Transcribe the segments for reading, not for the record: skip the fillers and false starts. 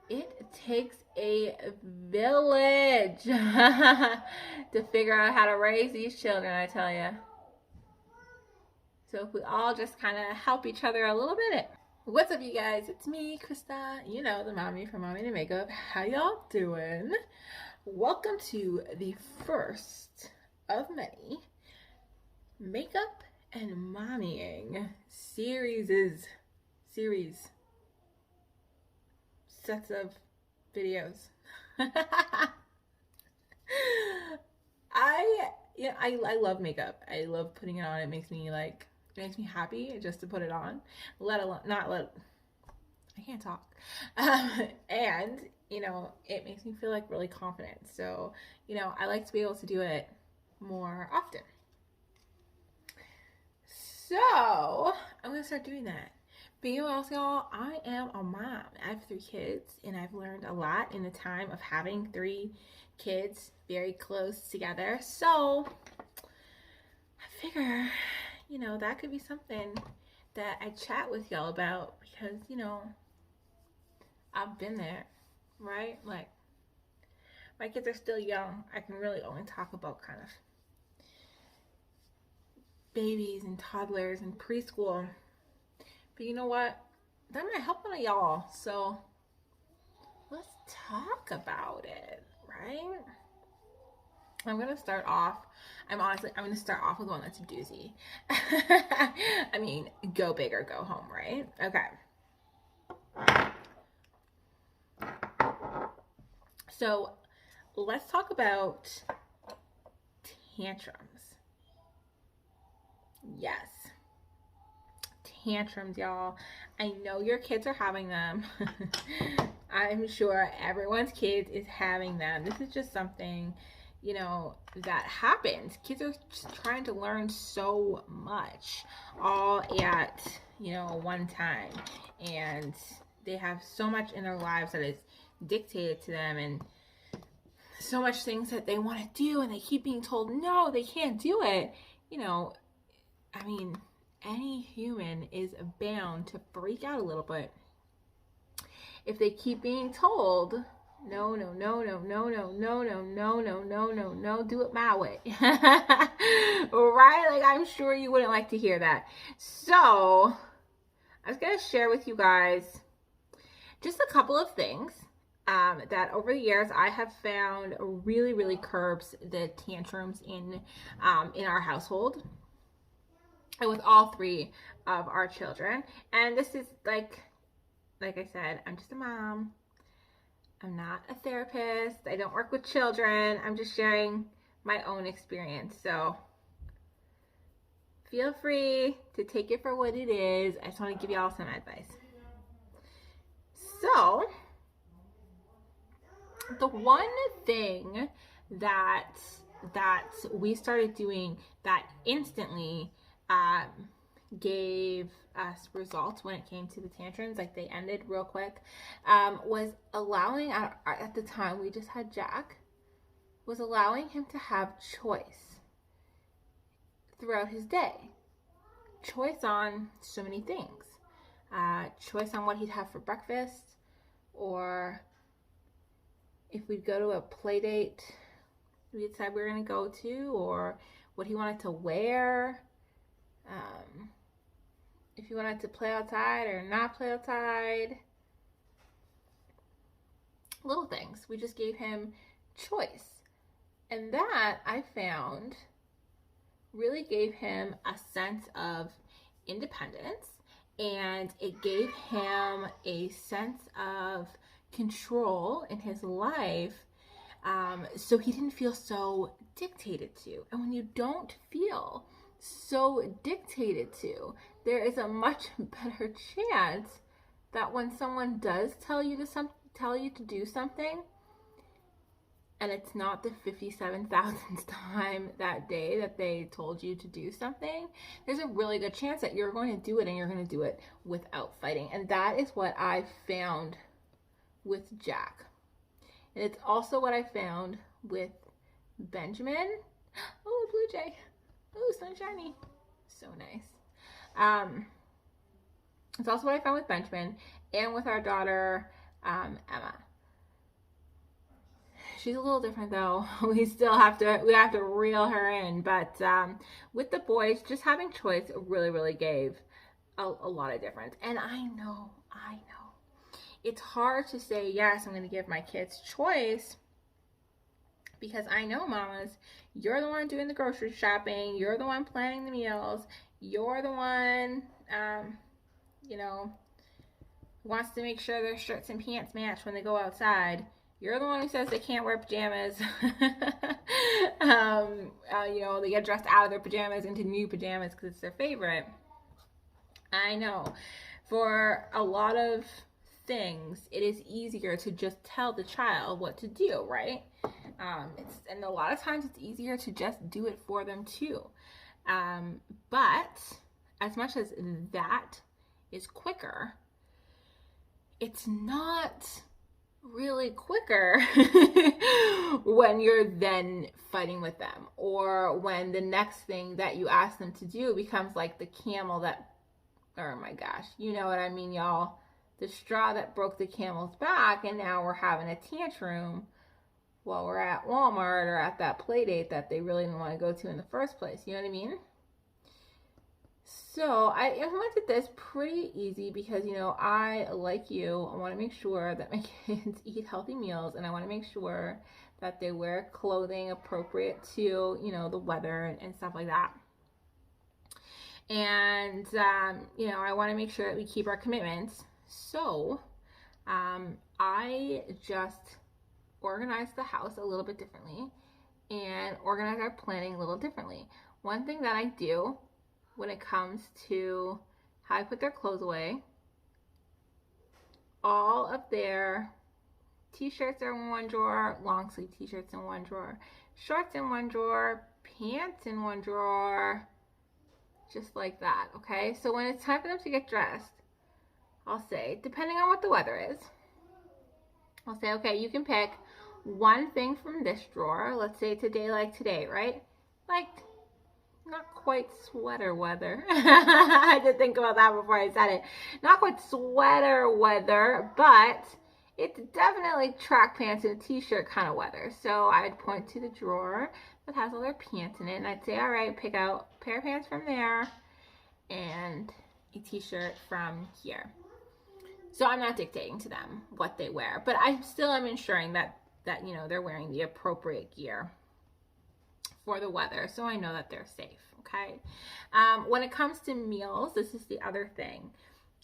It takes a village to figure out how to raise these children, I tell you. So if we all just kind of help each other a little bit. What's up, you guys? It's me, Krista. You know, the mommy from Mommying to Makeup. How y'all doing? Welcome to the first of many makeup and mommying series sets of videos. I love makeup. I love putting it on. It makes me happy just to put it on. Let alone not let I can't talk. And it makes me feel like really confident. So, I like to be able to do it more often. So I'm gonna start doing that. But you know what else, y'all? I am a mom. I have 3 kids, and I've learned a lot in the time of having 3 kids very close together. So I figure, that could be something that I chat with y'all about because, I've been there, right? Like, my kids are still young. I can really only talk about kind of babies and toddlers and preschool. But you know what? That might help one of y'all. So let's talk about it, right? I'm going to start off with one that's a doozy. I mean, go big or go home, right? Okay. So let's talk about tantrums. Yes. Tantrums, y'all. I know your kids are having them. I'm sure everyone's kids is having them. This is just something, that happens. Kids are just trying to learn so much all at, one time. And they have so much in their lives that is dictated to them, and so much things that they want to do, and they keep being told, no, they can't do it. I mean, any human is bound to freak out a little bit if they keep being told, no, no, no, no, no, no, no, no, no, no, no, no, no, do it my way. Right? Like, I'm sure you wouldn't like to hear that. So I was going to share with you guys just a couple of things that over the years I have found really, really curbs the tantrums in our household, and with all 3 of our children. And this is like I said, I'm just a mom. I'm not a therapist. I don't work with children. I'm just sharing my own experience. So feel free to take it for what it is. I just want to give y'all some advice. So the one thing that we started doing that instantly gave us results when it came to the tantrums, like they ended real quick, was allowing, at the time we just had Jack, was allowing him to have choice throughout his day. Choice on so many things. Choice on what he'd have for breakfast, or if we'd go to a play date we decided we were going to go to, or what he wanted to wear, if he wanted to play outside or not play outside. Little things. We just gave him choice. And that, I found, really gave him a sense of independence, and it gave him a sense of control in his life, so he didn't feel so dictated to. And when you don't feel so dictated to, there is a much better chance that when someone does tell you to do something, and it's not the 57,000th time that day that they told you to do something, there's a really good chance that you're going to do it, and you're going to do it without fighting. And that is what I found with Jack. And it's also what I found with Benjamin. Oh, a blue jay. Oh, sunshiny. So nice. It's also what I found with Benjamin and with our daughter Emma. She's a little different though. We have to reel her in. But with the boys, just having choice really gave a lot of difference. And I know, it's hard to say yes, I'm going to give my kids choice, because I know, mamas, you're the one doing the grocery shopping, you're the one planning the meals, you're the one, you know, wants to make sure their shirts and pants match when they go outside. You're the one who says they can't wear pajamas. You know, they get dressed out of their pajamas into new pajamas because it's their favorite. I know. For a lot of things, it is easier to just tell the child what to do, right? And a lot of times it's easier to just do it for them too. But as much as that is quicker, it's not really quicker when you're then fighting with them, or when the next thing that you ask them to do becomes like the camel that, oh my gosh, you know what I mean, y'all, the straw that broke the camel's back, and now we're having a tantrum while we're at Walmart or at that play date that they really didn't want to go to in the first place. You know what I mean? So I implemented this pretty easy because, you know, I, like you, I want to make sure that my kids eat healthy meals, and I want to make sure that they wear clothing appropriate to, you know, the weather and stuff like that. And, you know, I want to make sure that we keep our commitments. So I just organize the house a little bit differently and organize our planning a little differently. One thing that I do when it comes to how I put their clothes away, all of their t-shirts are in one drawer, long sleeve t-shirts in one drawer, shorts in one drawer, pants in one drawer, just like that, okay? So when it's time for them to get dressed, I'll say, depending on what the weather is, I'll say, okay, you can pick one thing from this drawer. Let's say it's a day like today, right? Like, not quite sweater weather. I had to think about that before I said it. Not quite sweater weather, but it's definitely track pants and a t-shirt kind of weather. So I'd point to the drawer that has all their pants in it, and I'd say, all right, pick out a pair of pants from there and a t-shirt from here. So I'm not dictating to them what they wear, but I still am ensuring that you know, they're wearing the appropriate gear for the weather, so I know that they're safe, okay? When it comes to meals, this is the other thing.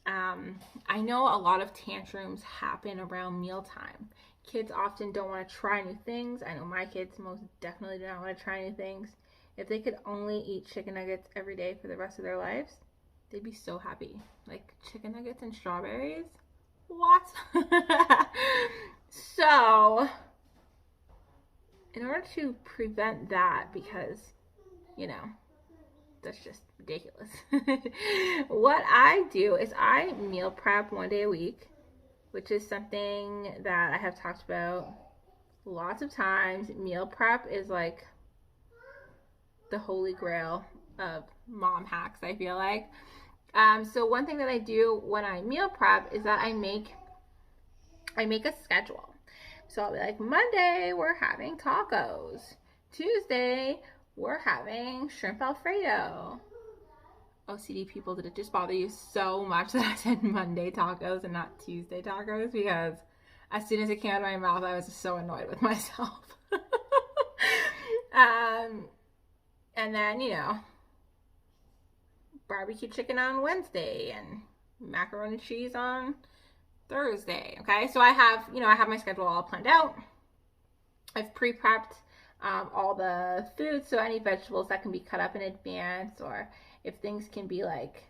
I know a lot of tantrums happen around mealtime. Kids often don't want to try new things. I know my kids most definitely do not want to try new things. If they could only eat chicken nuggets every day for the rest of their lives, they'd be so happy. Like chicken nuggets and strawberries? What? So, in order to prevent that, because, you know, that's just ridiculous. What I do is I meal prep one day a week, which is something that I have talked about lots of times. Meal prep is like the holy grail of mom hacks, I feel like. So one thing that I do when I meal prep is that I make a schedule. So I'll be like, Monday, we're having tacos. Tuesday, we're having shrimp Alfredo. OCD people, did it just bother you so much that I said Monday tacos and not Tuesday tacos? Because as soon as it came out of my mouth, I was just so annoyed with myself. And then, you know, barbecue chicken on Wednesday and macaroni and cheese on Thursday. Okay, so I have my schedule all planned out. I've pre-prepped all the foods, so any vegetables that can be cut up in advance, or if things can be like,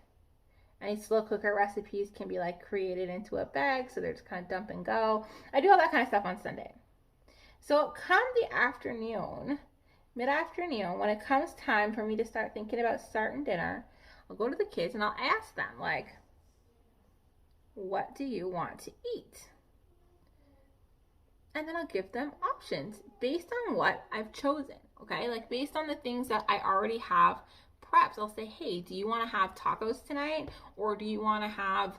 any slow cooker recipes can be like created into a bag, so they're just kind of dump and go. I do all that kind of stuff on Sunday. So come the afternoon, mid-afternoon, when it comes time for me to start thinking about starting dinner, I'll go to the kids and I'll ask them, like, what do you want to eat? And then I'll give them options based on what I've chosen, okay? Like based on the things that I already have preps. I'll say, hey, do you want to have tacos tonight? Or do you want to have,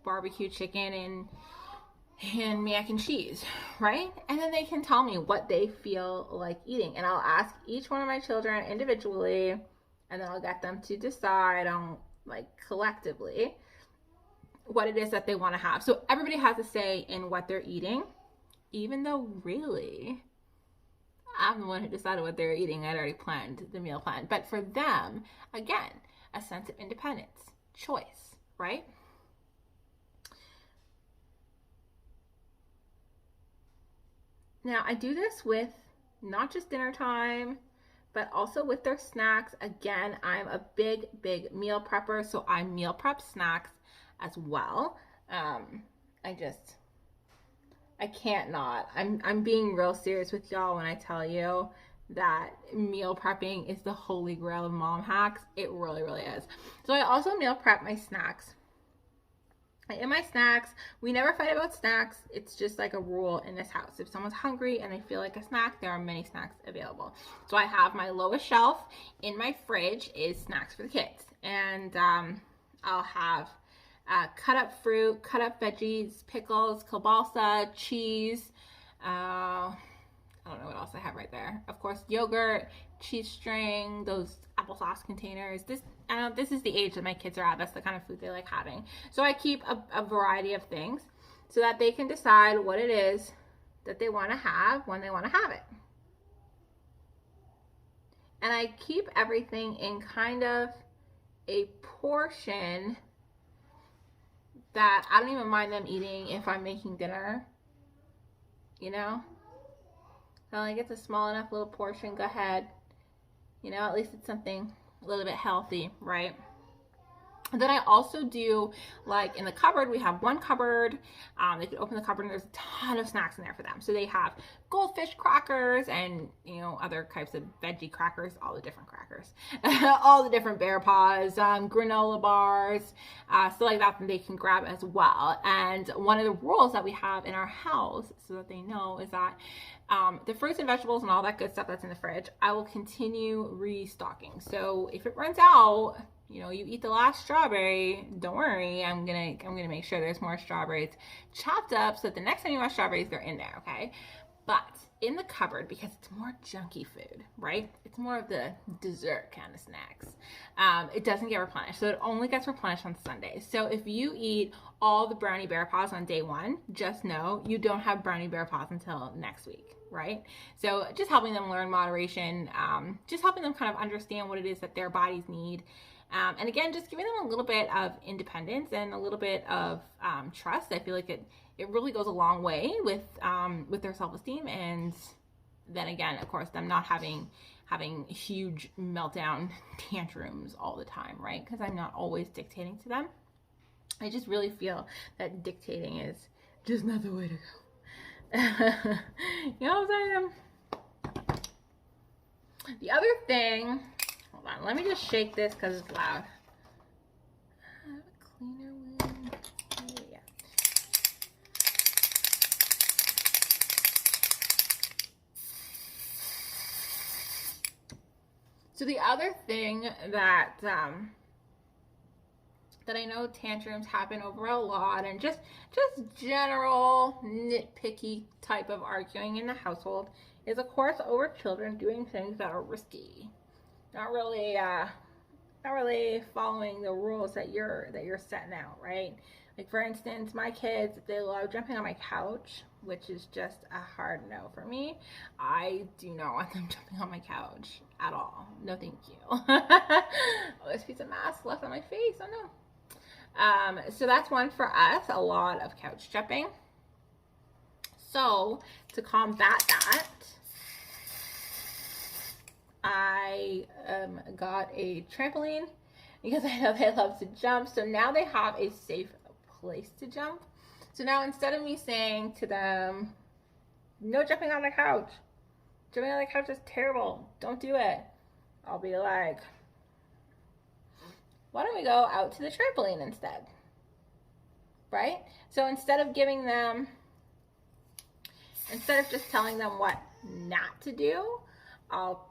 barbecue chicken and mac and cheese, right? And then they can tell me what they feel like eating. And I'll ask each one of my children individually, and then I'll get them to decide on, like, collectively what it is that they want to have. So everybody has a say in what they're eating, even though really I'm the one who decided what they're eating. I'd already planned the meal plan. But for them, again, a sense of independence, choice, right? Now, I do this with not just dinner time, but also with their snacks. Again, I'm a big meal prepper, so I meal prep snacks as well. I can't not. I'm being real serious with y'all when I tell you that meal prepping is the holy grail of mom hacks. It really is. So I also meal prep my snacks. In my snacks, we never fight about snacks. It's just like a rule in this house. If someone's hungry and they feel like a snack, there are many snacks available. So I have my lowest shelf in my fridge is snacks for the kids. And I'll have cut up fruit, cut up veggies, pickles, kielbasa, cheese. I don't know what else I have right there. Of course, yogurt, cheese string, those applesauce containers. This is the age that my kids are at. That's the kind of food they like having. So I keep a variety of things so that they can decide what it is that they want to have when they want to have it. And I keep everything in kind of a portion that I don't even mind them eating if I'm making dinner, you know? So like it's a small enough little portion, go ahead. You know, at least it's something a little bit healthy, right? And then I also do, like in the cupboard, we have one cupboard. They can open the cupboard and there's a ton of snacks in there for them. So they have goldfish crackers and, other types of veggie crackers, all the different crackers, all the different bear paws, granola bars, so like that they can grab as well. And one of the rules that we have in our house, so that they know, is that the fruits and vegetables and all that good stuff that's in the fridge, I will continue restocking. So if it runs out, you eat the last strawberry, don't worry, I'm gonna make sure there's more strawberries chopped up so that the next time you want strawberries, they're in there, okay? But in the cupboard, because it's more junky food, right? It's more of the dessert kind of snacks. It doesn't get replenished, so it only gets replenished on Sundays. So if you eat all the brownie bear paws on day one, just know you don't have brownie bear paws until next week, right? So just helping them learn moderation, just helping them kind of understand what it is that their bodies need. And again, just giving them a little bit of independence and a little bit of trust. I feel like it really goes a long way with their self-esteem. And then again, of course, them not having huge meltdown tantrums all the time, right? Because I'm not always dictating to them. I just really feel that dictating is just not the way to go. You know what I'm saying? The other thing, hold on, let me just shake this because it's loud. I have a cleaner one. Yeah. So the other thing that I know tantrums happen over a lot, and just general nitpicky type of arguing in the household, is of course over children doing things that are risky, not really following the rules that you're setting out, right? Like for instance, my kids, they love jumping on my couch, which is just a hard no for me. I do not want them jumping on my couch at all. No, thank you. Oh, this piece of mask left on my face. Oh no. So that's one for us, a lot of couch jumping. So to combat that, I got a trampoline because I know they love to jump. So now they have a safe place to jump. So now instead of me saying to them, no jumping on the couch, jumping on the couch is terrible, don't do it, I'll be like, why don't we go out to the trampoline instead, right? So instead of just telling them what not to do, I'll,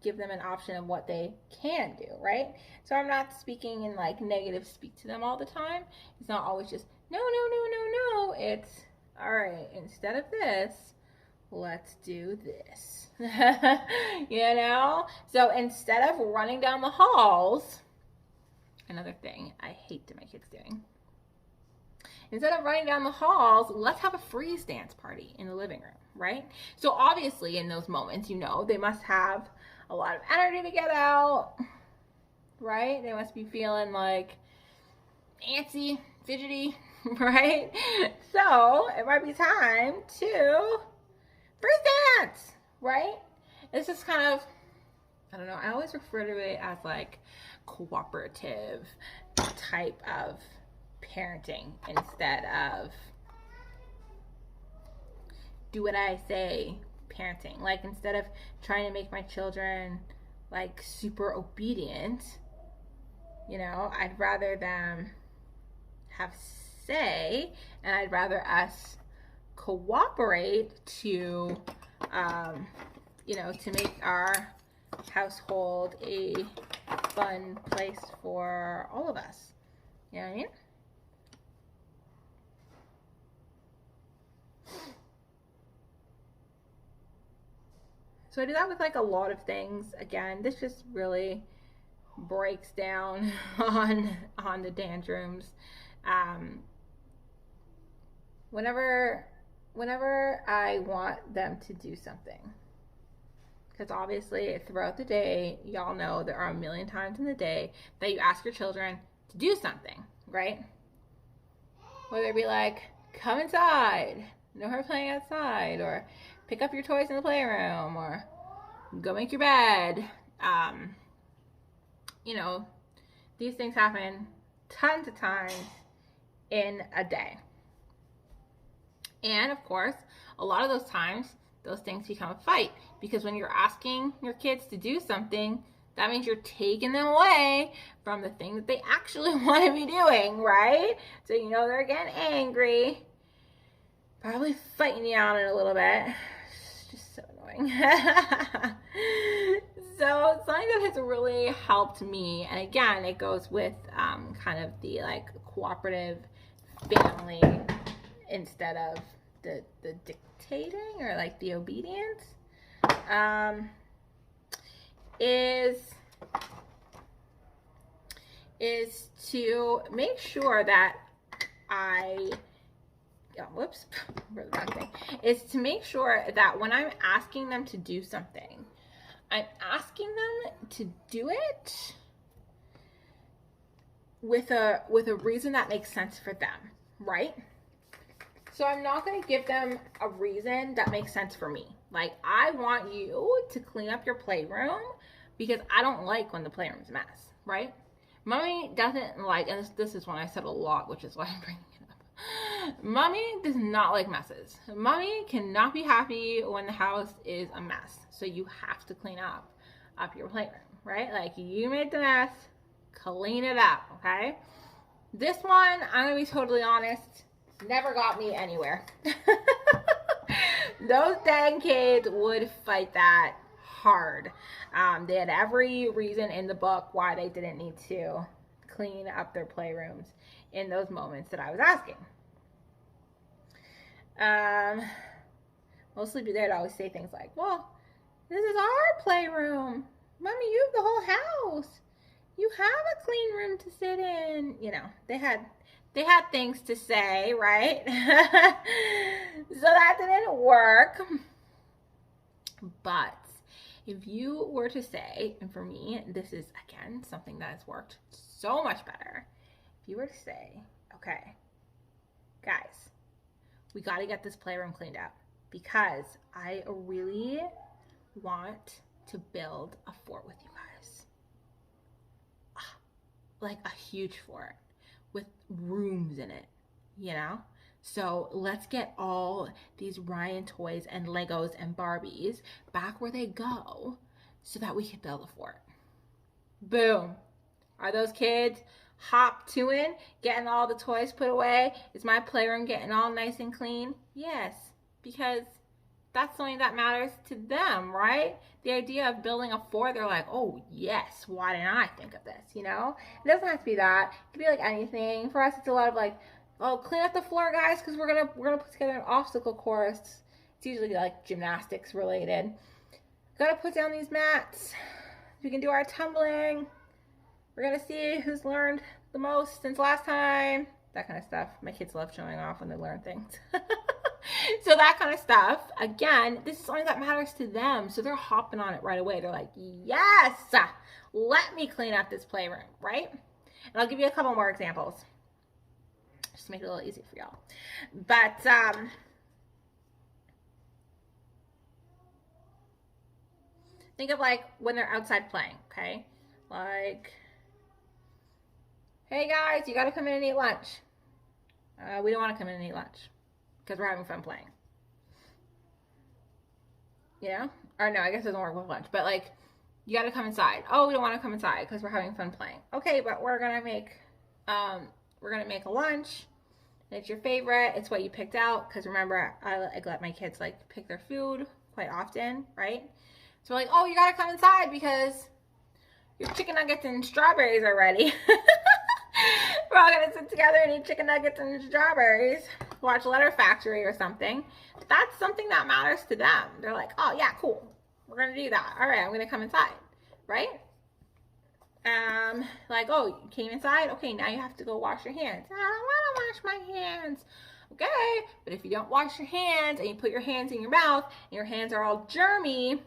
give them an option of what they can do, right? So I'm not speaking in like negative speak to them all the time. It's not always just no, no, no, no, no. It's all right, instead of this, let's do this. You know? So instead of running down the halls, another thing I hate my kids doing. Instead of running down the halls, let's have a freeze dance party in the living room, right? So obviously in those moments, you know, they must have a lot of energy to get out, right? They must be feeling like antsy, fidgety, right? So it might be time to freeze dance, right? It's just kind of, I don't know, I always refer to it as like cooperative type of parenting instead of do what I say parenting. Like instead of trying to make my children like super obedient, you know, I'd rather them have say, and I'd rather us cooperate to you know, to make our household a fun place for all of us. You know what I mean? So I do that with like a lot of things. Again, this just really breaks down on the tantrums. Whenever I want them to do something, because obviously throughout the day, y'all know there are a million times in the day that you ask your children to do something, right? Whether it be like, come inside, no her playing outside, or pick up your toys in the playroom, or go make your bed. You know, these things happen tons of times in a day. And of course, a lot of those times, those things become a fight, because when you're asking your kids to do something, that means you're taking them away from the thing that they actually want to be doing, right? So you know they're getting angry, probably fighting you on it a little bit. It's just so annoying. So something that has really helped me, and again, it goes with kind of the like cooperative family instead of the dictating or like the obedience, is to make sure that is to make sure that when I'm asking them to do something, I'm asking them to do it with a reason that makes sense for them, right? So I'm not going to give them a reason that makes sense for me. Like, I want you to clean up your playroom because I don't like when the playroom's a mess, right? Mommy doesn't like, and this is one I said a lot, which is why I'm bringing it up. Mommy does not like messes. Mommy cannot be happy when the house is a mess. So you have to clean up your playroom, right? Like, you made the mess, clean it up, okay? This one, I'm going to be totally honest, never got me anywhere. Those dang kids would fight that hard. They had every reason in the book why they didn't need to clean up their playrooms in those moments that I was asking. Mostly they'd always say things like, well, this is our playroom. Mommy, you have the whole house. You have a clean room to sit in. You know, they had things to say, right? So that didn't work. But if you were to say, and for me, this is, again, something that has worked so much better. If you were to say, okay, guys, we got to get this playroom cleaned up because I really want to build a fort with you guys. Like a huge fort with rooms in it, you know? So let's get all these Ryan toys and Legos and Barbies back where they go so that we can build a fort. Boom. Are those kids hop to it, getting all the toys put away? Is my playroom getting all nice and clean? Yes, because that's something that matters to them, right? The idea of building a fort, they're like, oh yes, why didn't I think of this? You know, it doesn't have to be that. It could be like anything. For us, it's a lot of like, oh, clean up the floor, guys, because we're gonna put together an obstacle course. It's usually like gymnastics related. Gotta put down these mats. We can do our tumbling. We're gonna see who's learned the most since last time. That kind of stuff. My kids love showing off when they learn things. So that kind of stuff. Again, this is something that matters to them. So they're hopping on it right away. They're like, yes, let me clean up this playroom, right? And I'll give you a couple more examples just to make it a little easy for y'all. But think of like when they're outside playing, okay? Like, hey guys, you gotta come in and eat lunch. We don't want to come in and eat lunch because we're having fun playing. You know? Or no, I guess it doesn't work with lunch. But like, you gotta come inside. Oh, we don't want to come inside because we're having fun playing. Okay, but we're gonna make a lunch. It's your favorite. It's what you picked out. Because remember, I let my kids like pick their food quite often, right? So we're like, oh, you gotta come inside because your chicken nuggets and strawberries are ready. We're all gonna sit together and eat chicken nuggets and strawberries, watch Letter Factory or something. That's something that matters to them. They're like, oh yeah, cool. We're gonna do that. All right, I'm gonna come inside, right? Like, oh, you came inside? Okay, now you have to go wash your hands. I don't wanna wash my hands. Okay, but if you don't wash your hands and you put your hands in your mouth and your hands are all germy,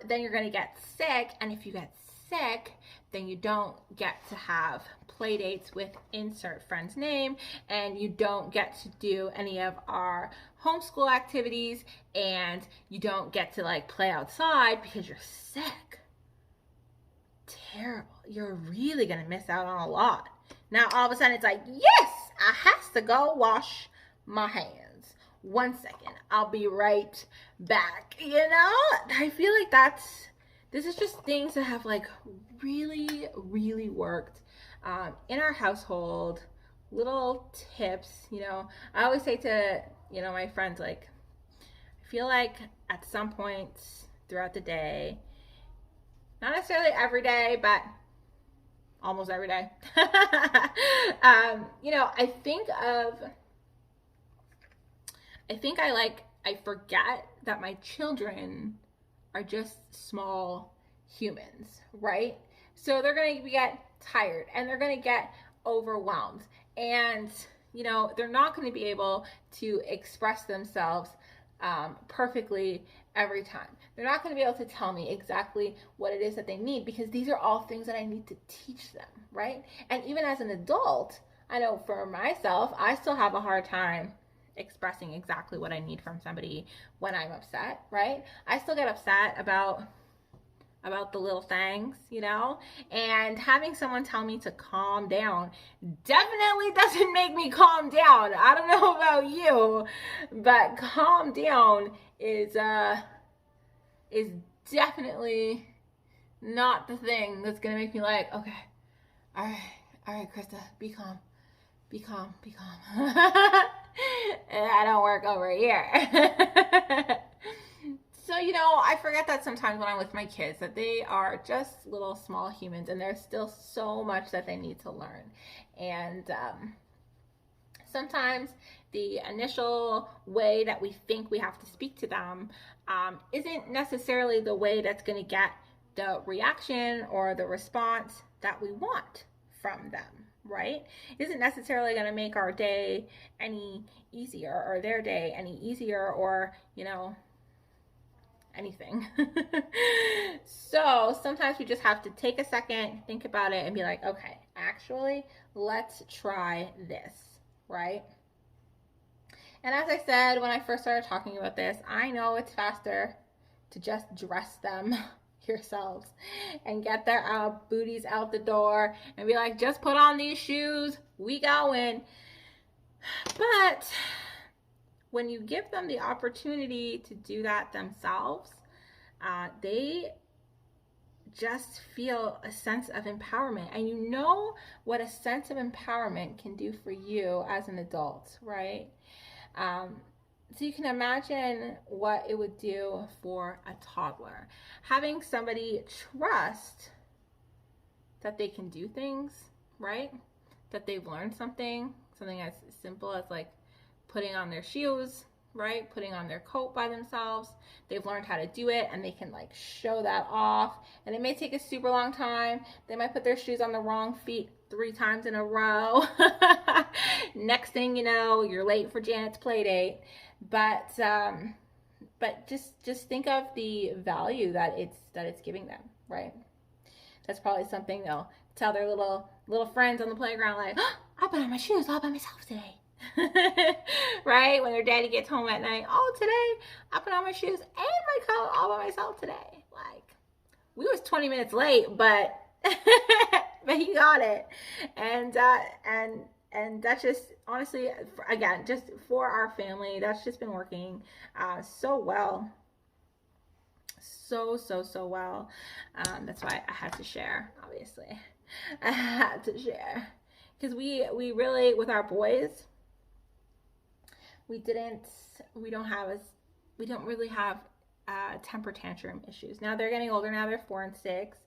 then you're gonna get sick. And if you get sick, then you don't get to have play dates with insert friend's name, and you don't get to do any of our homeschool activities, and you don't get to like play outside because you're sick. Terrible. You're really gonna miss out on a lot. Now all of a sudden it's like, yes, I has to go wash my hands. 1 second, I'll be right back. You know, I feel like this is just things that have like really, really worked in our household. Little tips, you know. I always say to, you know, my friends, like, I feel like at some points throughout the day, not necessarily every day, but almost every day, you know, I forget that my children are just small humans, right? So they're going to get tired and they're going to get overwhelmed, and you know, they're not going to be able to express themselves perfectly every time. They're not going to be able to tell me exactly what it is that they need, because these are all things that I need to teach them, right? And even as an adult, I know for myself, I still have a hard time expressing exactly what I need from somebody when I'm upset, right? I still get upset about the little things, you know, and having someone tell me to calm down definitely doesn't make me calm down. I don't know about you, but calm down is definitely not the thing that's gonna make me like, okay, all right, Krista, be calm. That don't work over here. So, you know, I forget that sometimes when I'm with my kids that they are just little small humans, and there's still so much that they need to learn. And sometimes the initial way that we think we have to speak to them isn't necessarily the way that's going to get the reaction or the response that we want from them, right? It isn't necessarily going to make our day any easier or their day any easier, or, you know, anything. So sometimes we just have to take a second, think about it, and be like, okay, actually, let's try this, right? And as I said when I first started talking about this, I know it's faster to just dress them yourselves and get their booties out the door and be like, just put on these shoes, we going. But when you give them the opportunity to do that themselves, they just feel a sense of empowerment. And you know what a sense of empowerment can do for you as an adult, right? So you can imagine what it would do for a toddler. Having somebody trust that they can do things, right? That they've learned something as simple as like putting on their shoes, right? Putting on their coat by themselves. They've learned how to do it and they can like show that off. And it may take a super long time. They might put their shoes on the wrong feet 3 times in a row. Next thing you know, you're late for Janet's play date. But just think of the value that it's giving them, right? That's probably something they'll tell their little friends on the playground, like, oh, I put on my shoes all by myself today. Right? When their daddy gets home at night, oh, today I put on my shoes and my coat all by myself today. Like, we was 20 minutes late, but but he got it. And that's just, honestly, again, just for our family, that's just been working so well. So well. That's why I had to share, obviously. I had to share. Because we really, with our boys, we don't really have temper tantrum issues. Now they're getting older now, they're 4 and 6,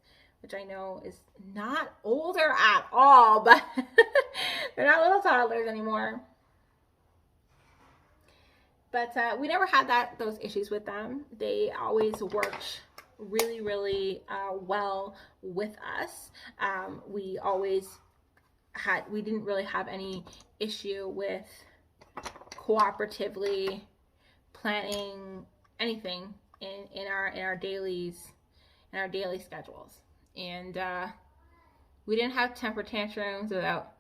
which I know is not older at all, but they're not little toddlers anymore. But we never had those issues with them. They always worked really well with us. We didn't really have any issue with cooperatively planning anything in our daily schedules. And we didn't have temper tantrums about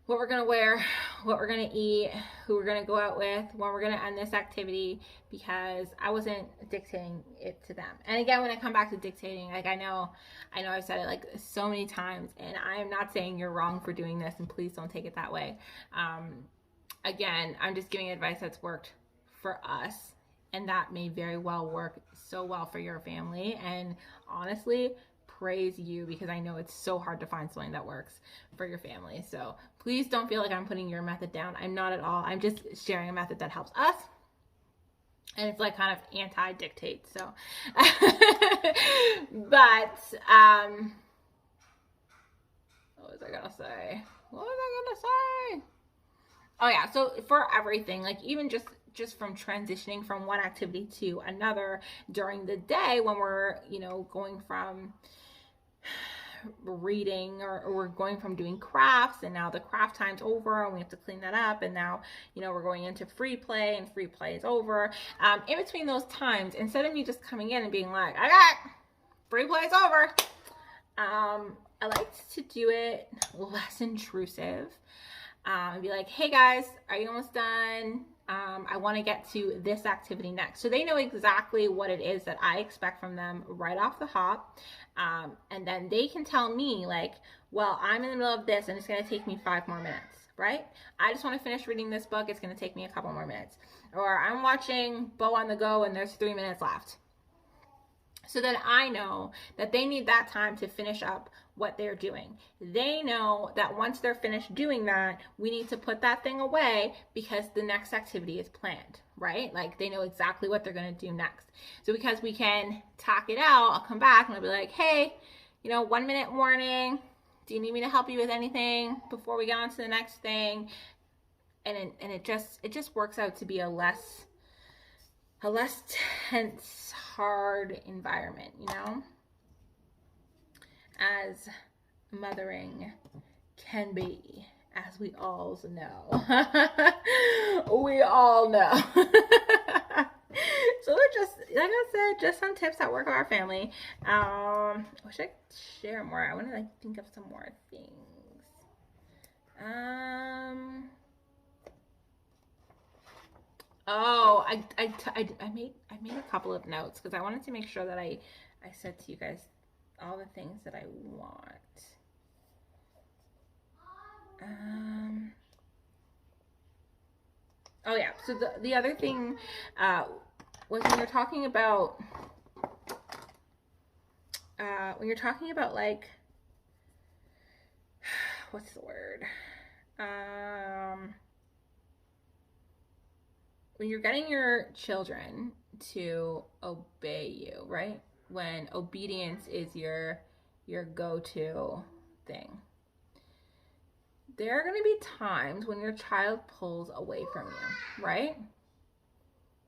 what we're going to wear, what we're going to eat, who we're going to go out with, when we're going to end this activity, because I wasn't dictating it to them. And again, when I come back to dictating, like I know I've said it like so many times, and I am not saying you're wrong for doing this, and please don't take it that way. Again, I'm just giving advice that's worked for us, and that may very well work so well for your family. And honestly, praise you, because I know it's so hard to find something that works for your family. So please don't feel like I'm putting your method down. I'm not at all. I'm just sharing a method that helps us. And it's like kind of anti-dictate. So, but, what was I gonna say? Oh yeah, so for everything, like even just from transitioning from one activity to another during the day, when we're, going from reading or we're going from doing crafts, and now the craft time's over and we have to clean that up, and now we're going into free play and free play is over. In between those times, instead of me just coming in and being like, I got free play's over, I like to do it less intrusive. And be like, hey guys, are you almost done? I want to get to this activity next. So they know exactly what it is that I expect from them right off the hop. And then they can tell me like, well, I'm in the middle of this and it's going to take me 5 more minutes, right? I just want to finish reading this book. It's going to take me a couple more minutes. Or I'm watching Bo on the Go and there's 3 minutes left. So that I know that they need that time to finish up what they're doing. They know that once they're finished doing that, we need to put that thing away because the next activity is planned, right? Like they know exactly what they're going to do next. So because we can talk it out, I'll come back and I'll be like, hey, 1 minute warning. Do you need me to help you with anything before we get on to the next thing? And it just works out to be a less tense, hard environment, as mothering can be, as we all know. We all know. So they're just, like I said, just some tips that work with our family. I wish I could share more. I want to think of some more things. Oh, I made a couple of notes because I wanted to make sure that I said to you guys all the things that I want. Oh yeah. So the other thing was when you're talking about like, what's the word? when you're getting your children to obey you, right? When obedience is your go-to thing. There are going to be times when your child pulls away from you, right?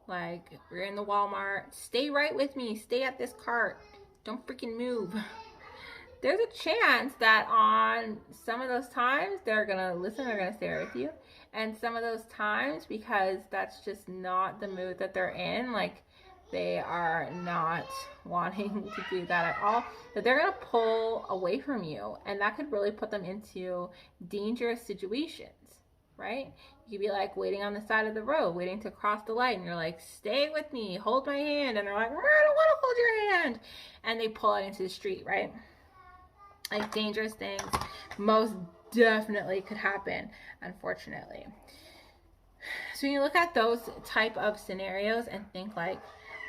Like, we're in the Walmart, stay right with me, stay at this cart, don't freaking move. There's a chance that on some of those times they're gonna listen, they're gonna stay with you. And some of those times, because that's just not the mood that they're in, like they are not wanting to do that at all, that they're gonna pull away from you. And that could really put them into dangerous situations, right? You could be like waiting on the side of the road, waiting to cross the light, and you're like, stay with me, hold my hand. And they're like, I don't wanna hold your hand. And they pull out into the street, right? Like, dangerous things most definitely could happen, unfortunately. So when you look at those type of scenarios and think like,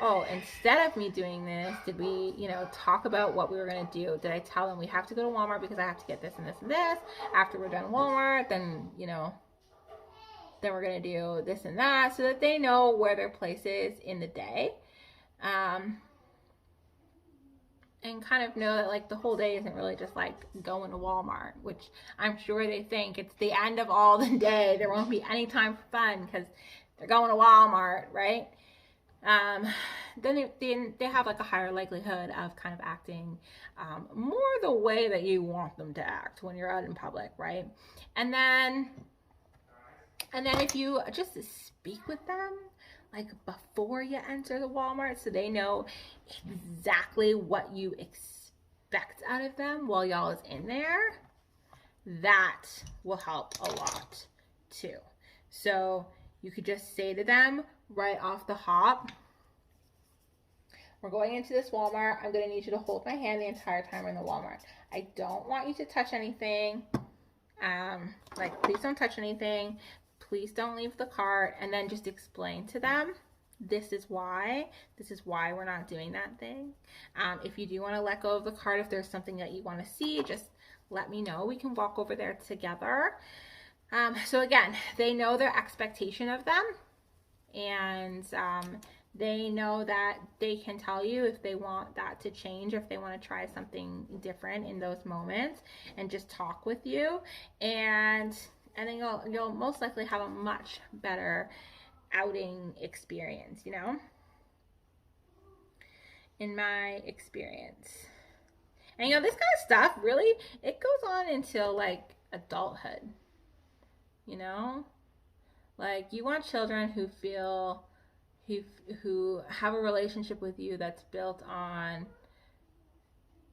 oh, instead of me doing this, did we, talk about what we were going to do? Did I tell them we have to go to Walmart because I have to get this and this and this? After we're done Walmart, then, then we're going to do this and that, so that they know where their place is in the day. And kind of know that like the whole day isn't really just like going to Walmart, which I'm sure they think it's the end of all the day. There won't be any time for fun because they're going to Walmart, right? Then they have like a higher likelihood of kind of acting more the way that you want them to act when you're out in public, right? And then if you just speak with them like before you enter the Walmart, so they know exactly what you expect out of them while y'all is in there, that will help a lot too. So you could just say to them right off the hop, we're going into this Walmart, I'm going to need you to hold my hand the entire time we're in the Walmart. I don't want you to touch anything. Like, please don't touch anything. Please don't leave the cart. And then just explain to them, this is why we're not doing that thing. If you do want to let go of the cart, if there's something that you want to see, just let me know. We can walk over there together. So again, they know their expectation of them, and they know that they can tell you if they want that to change, if they want to try something different in those moments, and just talk with you. And then you'll most likely have a much better outing experience, in my experience. And this kind of stuff really, it goes on until like adulthood, like you want children who feel who have a relationship with you that's built on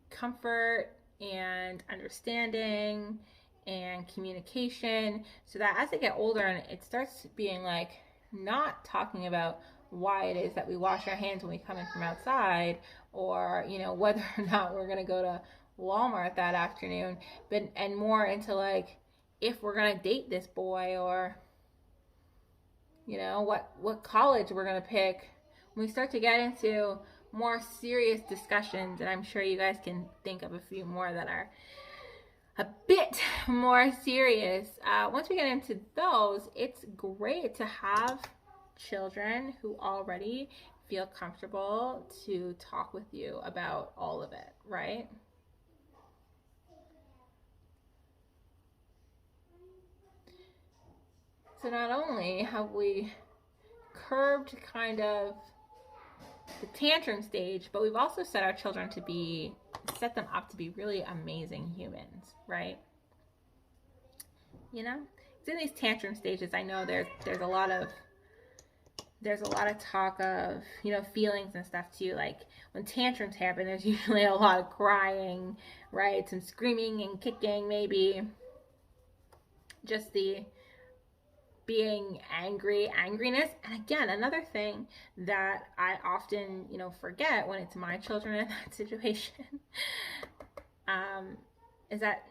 comfort and understanding and communication, so that as they get older and it starts being like not talking about why it is that we wash our hands when we come in from outside, or whether or not we're going to go to Walmart that afternoon, and more into like if we're going to date this boy, or what college we're going to pick. When we start to get into more serious discussions, and I'm sure you guys can think of a few more that are a bit more serious, once we get into those, it's great to have children who already feel comfortable to talk with you about all of it, right? So not only have we curbed kind of the tantrum stage, but we've also set our children to set them up to be really amazing humans, right? It's in these tantrum stages, I know there's a lot of talk of feelings and stuff too. Like when tantrums happen, there's usually a lot of crying, right? Some screaming and kicking, maybe just the being angriness. And again, another thing that I often forget when it's my children in that situation, is that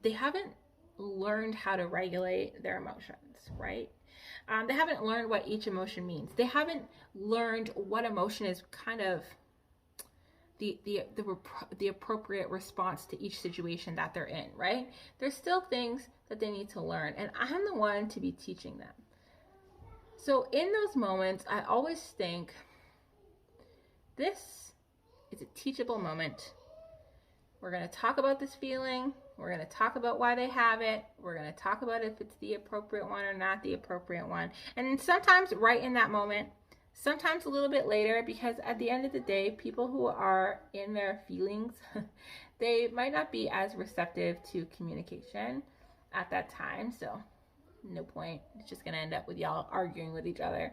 they haven't learned how to regulate their emotions, right? They haven't learned what each emotion means. They haven't learned what emotion is kind of the appropriate response to each situation that they're in, right? There's still things that they need to learn, and I'm the one to be teaching them. So in those moments, I always think this is a teachable moment. We're going to talk about this feeling. We're going to talk about why they have it. We're going to talk about if it's the appropriate one or not the appropriate one. And sometimes right in that moment, sometimes a little bit later, because at the end of the day, people who are in their feelings, they might not be as receptive to communication at that time. So no point. It's just going to end up with y'all arguing with each other.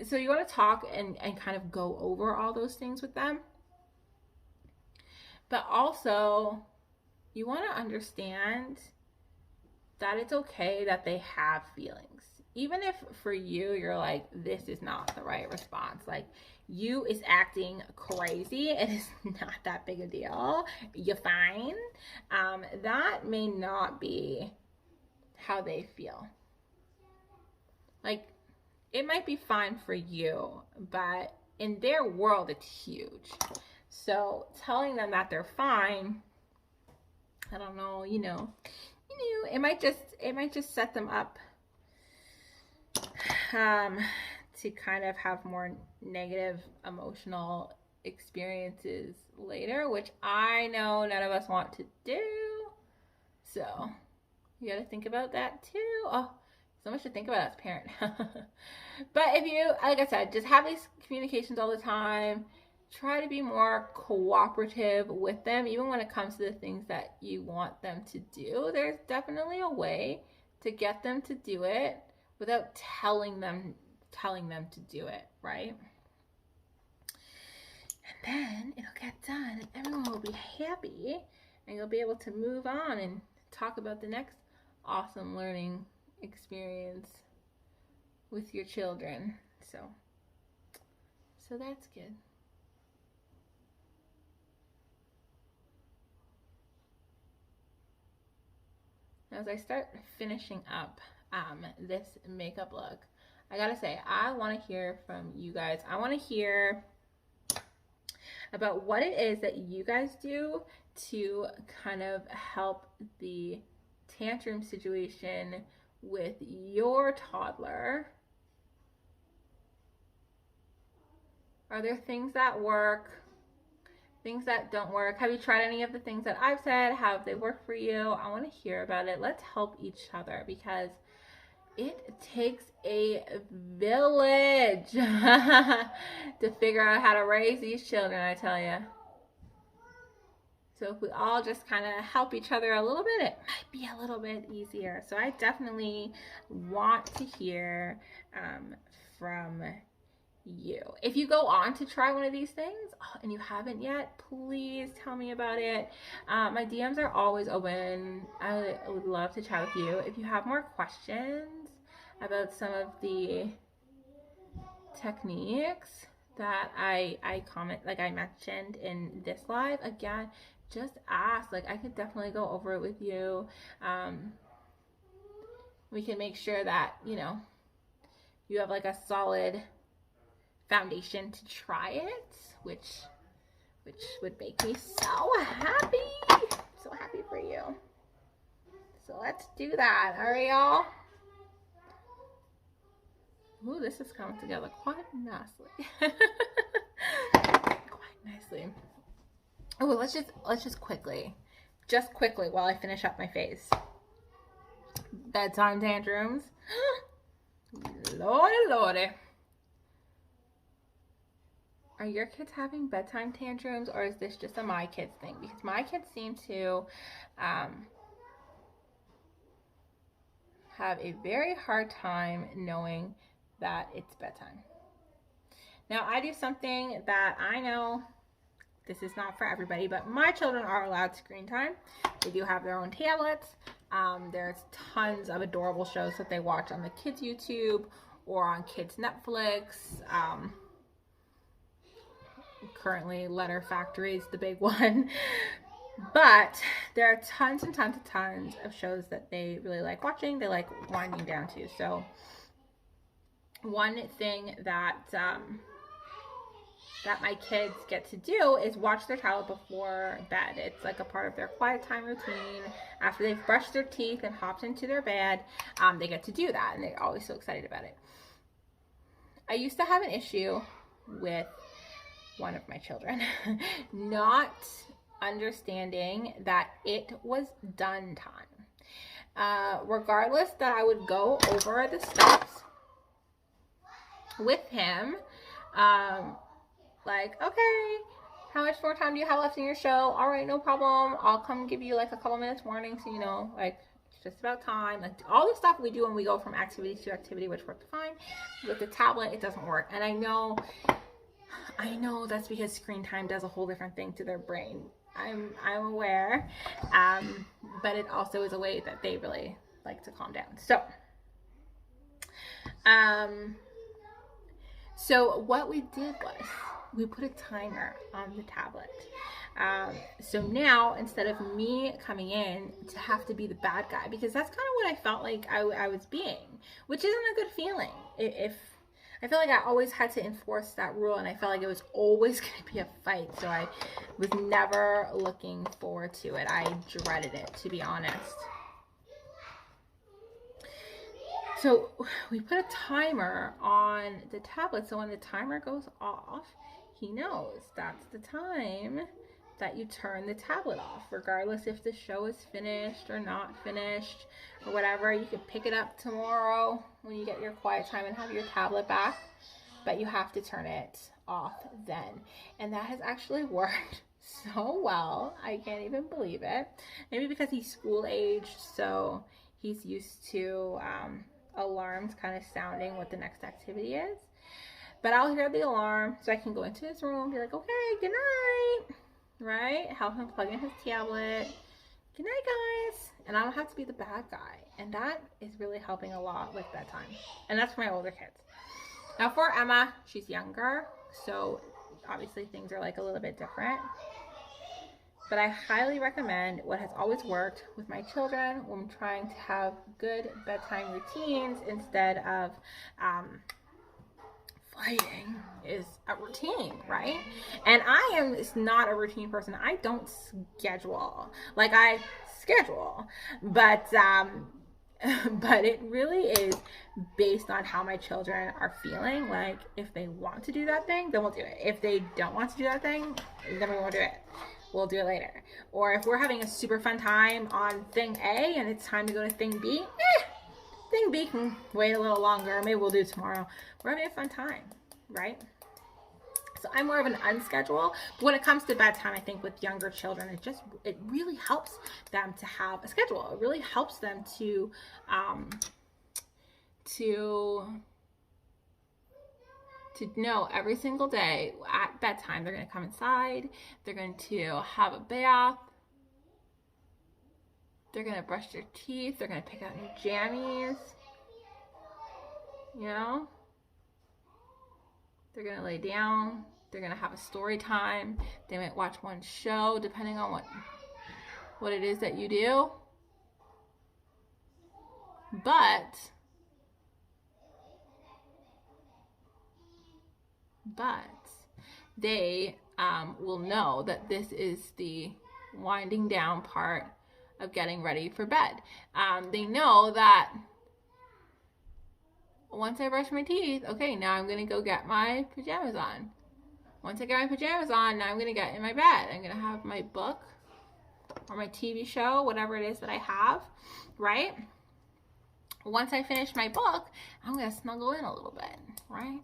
So you want to talk and kind of go over all those things with them. But also, you want to understand that it's okay that they have feelings. Even if for you, you're like, this is not the right response. Like, you is acting crazy. It is not that big a deal. You're fine. That may not be how they feel. Like, it might be fine for you, but in their world, it's huge. So telling them that they're fine, I don't know, it might just set them up to kind of have more negative emotional experiences later, which I know none of us want to do. So you got to think about that too. Oh, so much to think about as a parent. But if you, like I said, just have these communications all the time. Try to be more cooperative with them, even when it comes to the things that you want them to do. There's definitely a way to get them to do it without telling them to do it, right? And then it'll get done and everyone will be happy and you'll be able to move on and talk about the next awesome learning experience with your children. So that's good. As I start finishing up this makeup look, I gotta say, I want to hear from you guys. I want to hear about what it is that you guys do to kind of help the tantrum situation with your toddler. Are there things that work? Things that don't work? Have you tried any of the things that I've said? Have they worked for you? I want to hear about it. Let's help each other because it takes a village to figure out how to raise these children, I tell you. So if we all just kind of help each other a little bit, it might be a little bit easier. So I definitely want to hear from you. If you go on to try one of these things and you haven't yet, please tell me about it. My DMs are always open. I would love to chat with you. If you have more questions about some of the techniques that I comment, like I mentioned in this live, again, just ask. Like I could definitely go over it with you. We can make sure that, you have like a solid foundation to try it, which would make me so happy for you. So let's do that. All right, y'all. Ooh, this is coming together quite nicely. Quite nicely. Oh, let's just quickly while I finish up my face. Bedtime tantrums. Lordy. Are your kids having bedtime tantrums, or is this just a my kids thing? Because my kids seem to have a very hard time knowing that it's bedtime. Now, I do something that I know this is not for everybody, but my children are allowed screen time. They do have their own tablets. There's tons of adorable shows that they watch on the kids' YouTube or on kids' Netflix. Currently, Letter Factory is the big one. But there are tons and tons of shows that they really like watching. They like winding down to. So one thing that that my kids get to do is watch their tablet before bed. It's like a part of their quiet time routine. After they've brushed their teeth and hopped into their bed, they get to do that, and they're always so excited about it. I used to have an issue with one of my children not understanding that it was done time. Regardless that I would go over the steps with him, like, okay, how much more time do you have left in your show? All right, no problem. I'll come give you like a couple minutes warning so you know, like, it's just about time. Like, all the stuff we do when we go from activity to activity, which worked fine. With the tablet, it doesn't work. And I know that's because screen time does a whole different thing to their brain. I'm aware, but it also is a way that they really like to calm down. So what we did was we put a timer on the tablet. So now, instead of me coming in to have to be the bad guy, because that's kind of what I felt like I was being, which isn't a good feeling. If I feel like I always had to enforce that rule, and I felt like it was always going to be a fight, so I was never looking forward to it. I dreaded it, to be honest. So we put a timer on the tablet, so when the timer goes off, he knows that's the time that you turn the tablet off, regardless if the show is finished or not finished or whatever. You can pick it up tomorrow when you get your quiet time and have your tablet back, but you have to turn it off then. And that has actually worked so well. I can't even believe it. Maybe because he's school aged, so he's used to alarms kind of sounding what the next activity is. But I'll hear the alarm so I can go into his room and be like, okay, good night, right? Help him plug in his tablet. Good night, guys. And I don't have to be the bad guy. And that is really helping a lot with bedtime. And that's for my older kids. Now for Emma, she's younger, so obviously things are like a little bit different. But I highly recommend what has always worked with my children when I'm trying to have good bedtime routines instead of fighting is a routine, right? And I am not a routine person. I don't schedule. Like, I schedule, but it really is based on how my children are feeling. Like, if they want to do that thing, then we'll do it. If they don't want to do that thing, then we won't do it. We'll do it later. Or if we're having a super fun time on thing A and it's time to go to thing B, thing B can wait a little longer. Maybe we'll do it tomorrow. We're having a fun time, right? So I'm more of an unschedule. But when it comes to bedtime, I think with younger children, it really helps them to have a schedule. It really helps them to know every single day at bedtime they're going to come inside, they're going to have a bath, they're going to brush their teeth, they're going to pick out new jammies, you know, they're going to lay down, they're going to have a story time, they might watch one show depending on what it is that you do. But they will know that this is the winding down part of getting ready for bed. They know that once I brush my teeth, okay, now I'm going to go get my pajamas on. Once I get my pajamas on, now I'm going to get in my bed. I'm going to have my book or my TV show, whatever it is that I have, right? Once I finish my book, I'm going to snuggle in a little bit, right?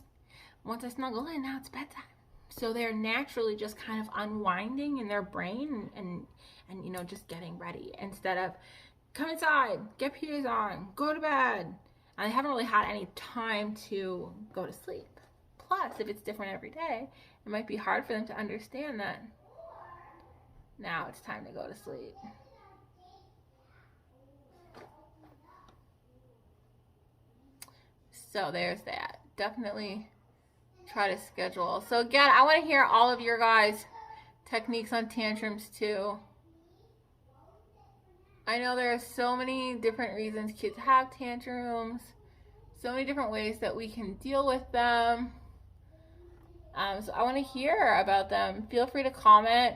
Once I snuggle in, now it's bedtime. So they're naturally just kind of unwinding in their brain and you know, just getting ready instead of come inside, get PJs on, go to bed. And they haven't really had any time to go to sleep. Plus, if it's different every day, it might be hard for them to understand that now it's time to go to sleep. So there's that. Definitely try to schedule. So again, I want to hear all of your guys' techniques on tantrums too. I know there are so many different reasons kids have tantrums, so many different ways that we can deal with them. So I want to hear about them. Feel free to comment,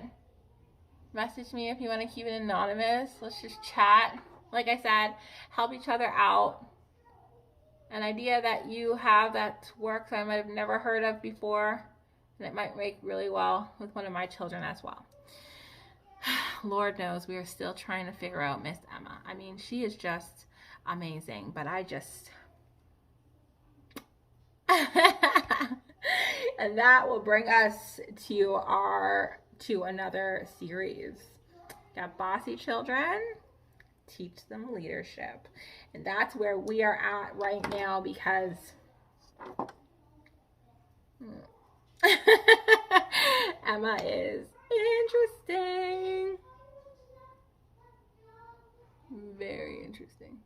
message me if you want to keep it anonymous. Let's just chat. Like I said, help each other out. An idea that you have that works I might have never heard of before, and it might work really well with one of my children as well. Lord knows we are still trying to figure out Miss Emma. I mean, she is just amazing, but I just... And that will bring us to another series. Got bossy children, teach them leadership. And that's where we are at right now, because Emma is interesting. Very interesting.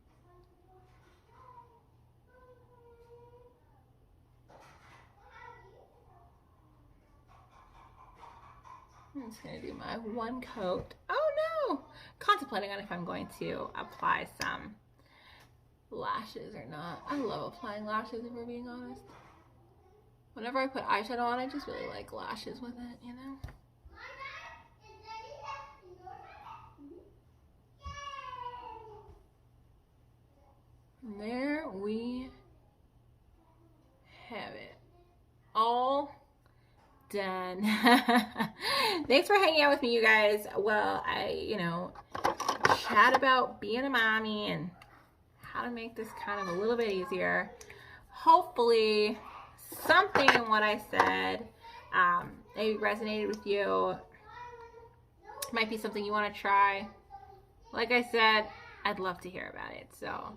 I'm just going to do my one coat. Oh no! Contemplating on if I'm going to apply some lashes or not. I love applying lashes, if we're being honest. Whenever I put eyeshadow on, I just really like lashes with it, you know? And there we have it. All done. Thanks for hanging out with me, you guys. Well, chat about being a mommy and how to make this kind of a little bit easier. Hopefully something in what I said maybe resonated with you. Might be something you want to try. Like I said, I'd love to hear about it. So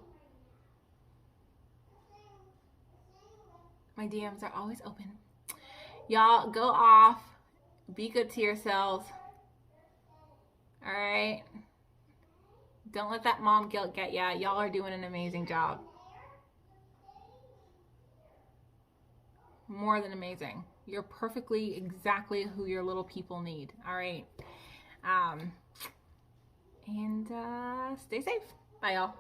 my DMs are always open. Y'all go off, be good to yourselves. All right, don't let that mom guilt get ya. Y'all are doing an amazing job. More than amazing. You're perfectly exactly who your little people need. All right, and stay safe. Bye, y'all.